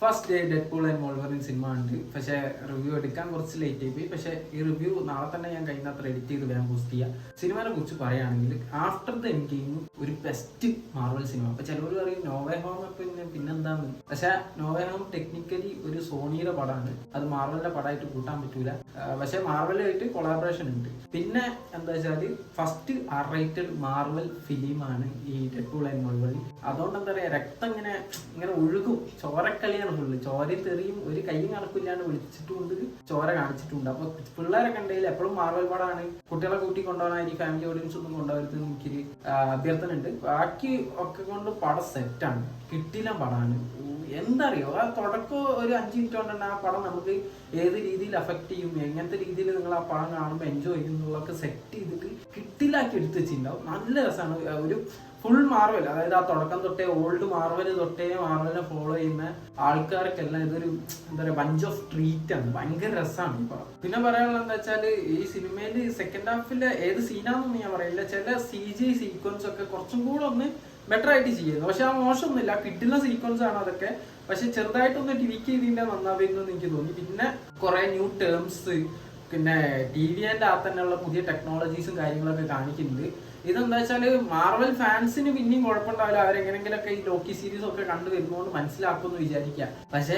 First day Deadpool and wolverine cinema ഉണ്ട്. പക്ഷേ review എടുക്കാൻ കുറച്ച് ലേറ്റ് ആയി പോയി. പക്ഷേ ഈ റിവ്യൂ നാളെ തന്നെ ഞാൻ കഴിയുന്നത്ര എഡിറ്റ് ചെയ്ത് വേഗം പോസ്റ്റ് ചെയ്യാം. സിനിമയെ കുറിച്ച് പറയുകയാണെങ്കിൽ ആഫ്റ്റർ ദ എൻഡ് ഗെയിം ഒരു ബെസ്റ്റ് മാർവൽ സിനിമ. അപ്പൊ ചിലവർ പറയും നോവേ ഹോം പിന്നെന്താന്ന്. പക്ഷെ നോവേ ഹോം ടെക്നിക്കലി ഒരു സോണിയുടെ പടമാണ്, അത് മാർവലിന്റെ പടമായിട്ട് കൂട്ടാൻ പറ്റൂല. പക്ഷെ മാർവലായിട്ട് കൊളാബറേഷൻ ഉണ്ട്. പിന്നെ എന്താ വെച്ചാല് ഫസ്റ്റ് R-rated മാർവൽ ഫിലിമാണ് ഈ ഡെഡ്പൂൾ ആൻഡ് വോൾവറിൻ. അതുകൊണ്ട് എന്താ പറയാ, രക്തം ഇങ്ങനെ ഒഴുകും, ചോരക്കളിയാണ് ഫുള്ള്. ചോര തെറിയും ഒരു കൈയും കണക്കില്ലാണ്ട് വിളിച്ചിട്ടുണ്ട്, ചോര കാണിച്ചിട്ടുണ്ട്. അപ്പൊ പിള്ളേരെ കണ്ടതിൽ എപ്പോഴും മാർവൽ പടമാണ്, കുട്ടികളെ കൂട്ടി കൊണ്ടുപോകാൻ ഈ ഫാമിലി ഓഡിയൻസ് ഒന്നും കൊണ്ടുപോകരുത് എനിക്കൊരു അഭ്യർത്ഥന ഉണ്ട്. ബാക്കി ഒക്കെ കൊണ്ട് പടം സെറ്റാണ്, കിട്ടില്ല പടമാണ്. എന്താ അറിയോ, ആ തുടക്കം ഒരു 5 മിനിറ്റ് കൊണ്ട് തന്നെ ആ പടം നമുക്ക് ഏത് രീതിയിൽ അഫക്ട് ചെയ്യും, എങ്ങനത്തെ രീതിയിൽ നിങ്ങൾ ആ പടം കാണുമ്പോൾ എൻജോയ് ചെയ്യുന്നുള്ളതൊക്കെ സെറ്റ് ചെയ്തിട്ട് കിട്ടിലാക്കി എടുത്ത് വെച്ചിട്ടുണ്ടാവും. നല്ല രസമാണ്. ഒരു ഫുൾ മാർവൽ, അതായത് ആ തുടക്കം തൊട്ടേ ഓൾഡ് മാർവൽ തൊട്ടേ മാർവലിനെ ഫോളോ ചെയ്യുന്ന ആൾക്കാർക്കെല്ലാം ഇതൊരു എന്താ പറയുക ബഞ്ച് ഓഫ് ട്രീറ്റ് ആണ്. ഭയങ്കര രസമാണ് ഈ പടം. പിന്നെ പറയാനുള്ളത് എന്താ വെച്ചാല് ഈ സിനിമയിൽ സെക്കൻഡ് ഹാഫിലെ ഏത് സീനാണെന്നൊന്നും ഞാൻ പറയില്ല, ചില CGI സീക്വൻസ് ഒക്കെ കുറച്ചും കൂടെ ഒന്ന് ബെറ്റർ ആയിട്ട് ചെയ്യുന്നു. പക്ഷെ ആ മോശമൊന്നുമില്ല, കിട്ടുന്ന സീക്വൻസ് ആണ് അതൊക്കെ. പക്ഷെ ചെറുതായിട്ടൊന്ന് ട്വീക്ക് ചെയ്തിന്റെ നന്നാവുന്നു എനിക്ക് തോന്നി. പിന്നെ കുറെ ന്യൂ ടേംസ്, പിന്നെ TVന്റെ അകത്ത് തന്നെയുള്ള പുതിയ ടെക്നോളജീസും കാര്യങ്ങളൊക്കെ കാണിക്കുന്നുണ്ട്. ഇതെന്താ വെച്ചാല് മാർവൽ ഫാൻസിന് പിന്നെയും കുഴപ്പമുണ്ടാവില്ല, അവരെങ്ങനെങ്കിലൊക്കെ ഈ ലോക്കി സീരീസ് ഒക്കെ കണ്ടുവരുന്നതുകൊണ്ട് മനസ്സിലാക്കുമെന്ന് വിചാരിക്കാം. പക്ഷെ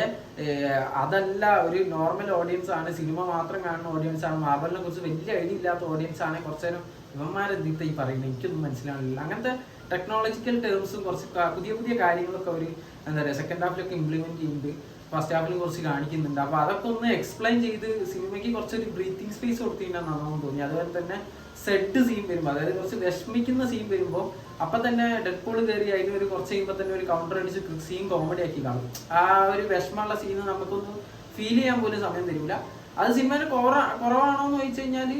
അതല്ല, ഒരു നോർമൽ ഓഡിയൻസ് ആണ്, സിനിമ മാത്രം കാണുന്ന ഓഡിയൻസ് ആണ്, മാർവലിനെ കുറിച്ച് വലിയ ഐഡിയ ഇല്ലാത്ത ഓഡിയൻസ് ആണ്. കുറച്ചേരം ഇവന്മാരെന്തിട്ട് ഈ പറയുന്നത് എനിക്കൊന്നും മനസ്സിലാവില്ല. അങ്ങനത്തെ ടെക്നോളജിക്കൽ ടേംസും കുറച്ച് പുതിയ പുതിയ കാര്യങ്ങളൊക്കെ അവർ എന്താ പറയുക സെക്കൻഡ് ഹാഫിലൊക്കെ ഇംപ്ലിമെന്റ് ചെയ്യുന്നുണ്ട്, ഫസ്റ്റ് ഹാഫിലും കുറച്ച് കാണിക്കുന്നുണ്ട്. അപ്പൊ അതൊക്കെ ഒന്ന് എക്സ്പ്ലെയിൻ ചെയ്ത് സിനിമയ്ക്ക് കുറച്ചൊരു ബ്രീത്തിങ് സ്പേസ് കൊടുത്തിട്ടുണ്ടെന്നാണെന്ന് തോന്നി. അതുപോലെ തന്നെ സെഡ് സീൻ വരുമ്പോൾ, അതായത് കുറച്ച് വിഷമിക്കുന്ന സീൻ വരുമ്പോൾ അപ്പൊ തന്നെ ഡെഡ്പൂൾ കയറി അതിന് ഒരു കുറച്ച് കഴിയുമ്പോൾ തന്നെ ഒരു കൗണ്ടർ അടിച്ച് സീൻ കോമഡി ആക്കി കാണും. ആ ഒരു വിഷമമുള്ള സീന് നമുക്കൊന്ന് ഫീൽ ചെയ്യാൻ പോലും സമയം തരില്ല. അത് സിനിമയിൽ കുറവാണോ എന്ന് ചോദിച്ചു കഴിഞ്ഞാൽ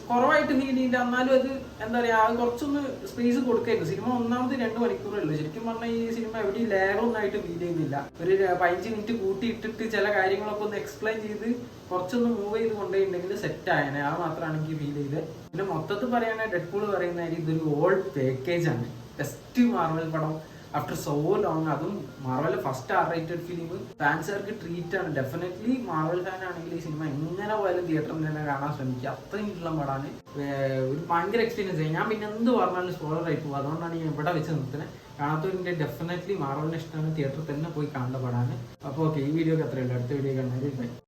കുറവായിട്ട് ഫീൽ ചെയ്യില്ല. എന്നാലും അത് എന്താ പറയാ, അത് കുറച്ചൊന്ന് സ്പേസ് കൊടുക്കായിരുന്നു. സിനിമ ഒന്നാമത് 2 മണിക്കൂറേ ഉള്ളൂ. ശരിക്കും പറഞ്ഞാൽ ഈ സിനിമ എവിടെയും ലേഖൊന്നായിട്ട് ഫീൽ ചെയ്യുന്നില്ല. ഒരു 15 മിനിറ്റ് കൂട്ടിയിട്ടിട്ട് ചില കാര്യങ്ങളൊക്കെ ഒന്ന് എക്സ്പ്ലെയിൻ ചെയ്ത് കുറച്ചൊന്ന് മൂവ് ചെയ്ത് കൊണ്ടുപോയിട്ടുണ്ടെങ്കിൽ സെറ്റ് ആയനെ. അത് മാത്രമാണ് എനിക്ക് ഫീൽ ചെയ്തത്. പിന്നെ മൊത്തത്തിൽ പറയുകയാണെങ്കിൽ ഡെഡ്പൂൾ പറയുന്ന ഇതൊരു ഓൾ പാക്കേജ് ആണ്, ബെസ്റ്റ് മാർവൽ പടം ആഫ്റ്റർ സോ ലോങ്. അതും മാർവലിലെ ഫസ്റ്റ് R-rated ഫിലിം. ഫാൻസുകാർക്ക് ട്രീറ്റ് ആണ്. ഡെഫിനറ്റ്ലി മാർവൽ ഫാൻ ആണെങ്കിൽ ഈ സിനിമ എങ്ങനെ പോയാലും തിയേറ്ററിൽ തന്നെ കാണാൻ ശ്രമിക്കുക. അത്രയും ഉള്ള പടമാണ്, ഒരു ഭയങ്കര എക്സ്പീരിയൻസ് ആയി. ഞാൻ പിന്നെ എന്ത് പറഞ്ഞാലും സ്പോയിലർ ആയി പോകും. അതുകൊണ്ടാണ് ഞാൻ ഇവിടെ വെച്ച് നിർത്തുന്നത്. കാണാത്തവരിന്റെ ഡെഫിനറ്റ്ലി മാർവലിന് ഇഷ്ടമാണ്, തിയേറ്ററിൽ തന്നെ പോയി കാണേണ്ട പടമാണ്. അപ്പോൾ ഓക്കെ, ഈ വീഡിയോക്ക് അത്രയുള്ളൂ. അടുത്ത വീഡിയോ കാണാൻ